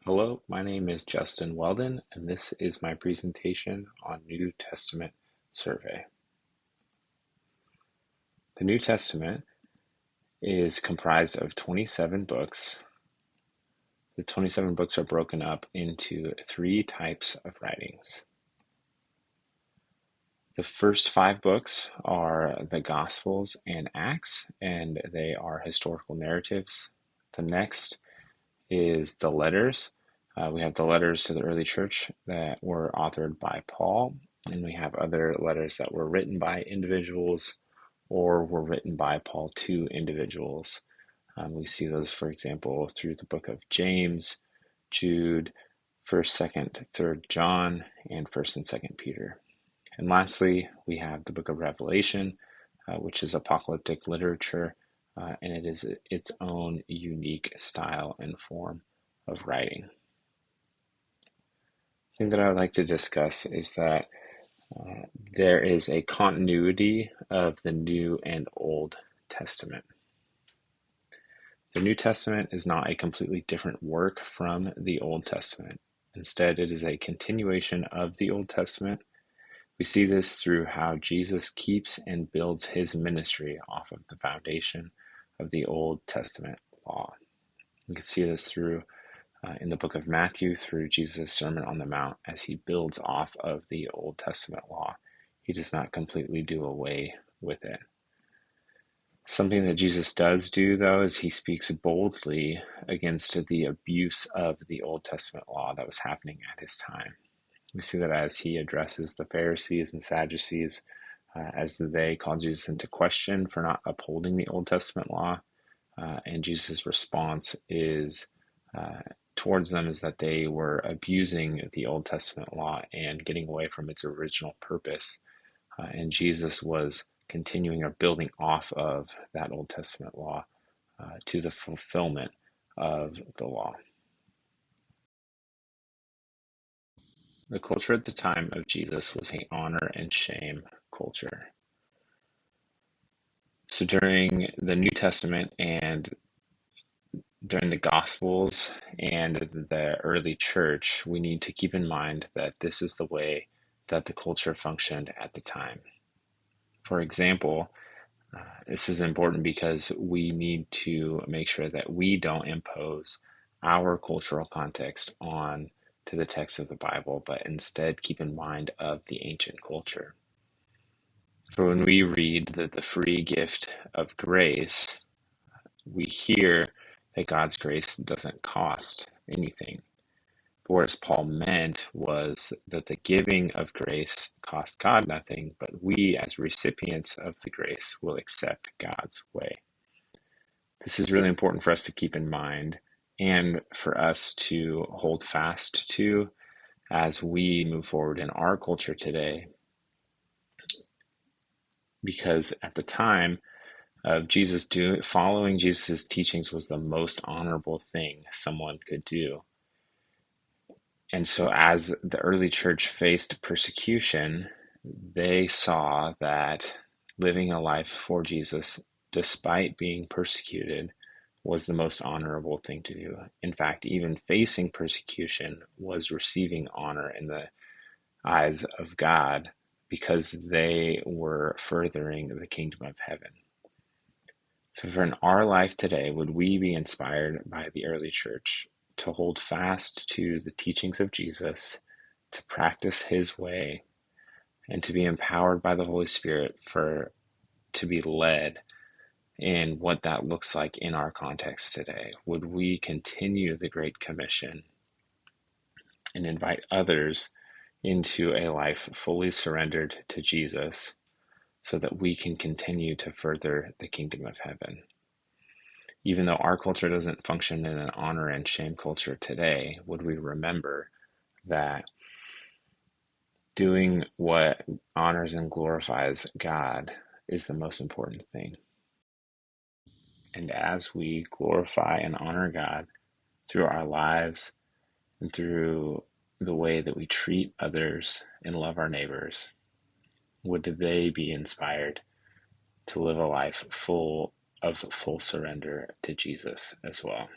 Hello, my name is Justin Weldon, and this is my presentation on New Testament survey. The New Testament is comprised of 27 books. The 27 books are broken up into three types of writings. The first five books are the Gospels and Acts, and they are historical narratives. The next is the letters. We have the letters to the early church that were authored by Paul, and we have other letters that were written by individuals or were written by Paul to individuals. We see those, for example, through the book of James, Jude, 1st, 2nd, 3rd John, and 1st and 2nd Peter. And lastly, we have the book of Revelation, which is apocalyptic literature, and it is its own unique style and form of writing. The thing that I would like to discuss is that there is a continuity of the New and Old Testament. The New Testament is not a completely different work from the Old Testament. Instead, it is a continuation of the Old Testament. We see this through how Jesus keeps and builds his ministry off of the foundation of the Old Testament law. We can see this through in the book of Matthew through Jesus' Sermon on the Mount as he builds off of the Old Testament law. He does not completely do away with it. Something that Jesus does do, though, is he speaks boldly against the abuse of the Old Testament law that was happening at his time. We see that as he addresses the Pharisees and Sadducees, as they call Jesus into question for not upholding the Old Testament law. And Jesus' response is towards them is that they were abusing the Old Testament law and getting away from its original purpose. And Jesus was continuing or building off of that Old Testament law to the fulfillment of the law. The culture at the time of Jesus was an honor and shame culture. So during the New Testament and during the Gospels and the early church, we need to keep in mind that this is the way that the culture functioned at the time. For example, this is important because we need to make sure that we don't impose our cultural context on to the text of the Bible, but instead keep in mind of the ancient culture. So when we read that the free gift of grace, we hear that God's grace doesn't cost anything. But what Paul meant was that the giving of grace cost God nothing, but we as recipients of the grace will accept God's way. This is really important for us to keep in mind and for us to hold fast to as we move forward in our culture today. Because at the time of following Jesus' teachings was the most honorable thing someone could do. And so as the early church faced persecution, they saw that living a life for Jesus, despite being persecuted, was the most honorable thing to do. In fact, even facing persecution was receiving honor in the eyes of God because they were furthering the kingdom of heaven. So for in our life today, would we be inspired by the early church to hold fast to the teachings of Jesus, to practice his way, and to be empowered by the Holy Spirit to be led in what that looks like in our context today? Would we continue the Great Commission and invite others into a life fully surrendered to Jesus so that we can continue to further the kingdom of heaven? Even though our culture doesn't function in an honor and shame culture today, would we remember that doing what honors and glorifies God is the most important thing? And as we glorify and honor God through our lives and through the way that we treat others and love our neighbors, would they be inspired to live a life full of full surrender to Jesus as well?